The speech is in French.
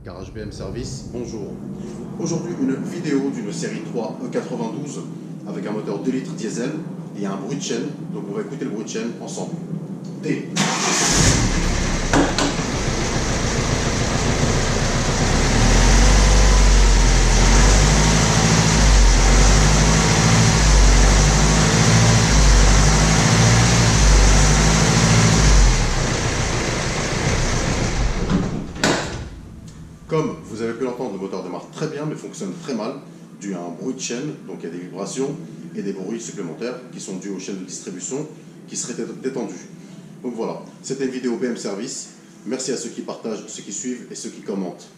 Garage BM Service, bonjour. Aujourd'hui, une vidéo d'une série 3 E92 avec un moteur 2 litres diesel et un bruit de chaîne. Donc on va écouter le bruit de chaîne ensemble. T. Comme vous avez pu l'entendre, le moteur démarre très bien mais fonctionne très mal, dû à un bruit de chaîne, donc il y a des vibrations et des bruits supplémentaires qui sont dus aux chaînes de distribution qui seraient détendues. Donc voilà, c'était une vidéo BM Service. Merci à ceux qui partagent, ceux qui suivent et ceux qui commentent.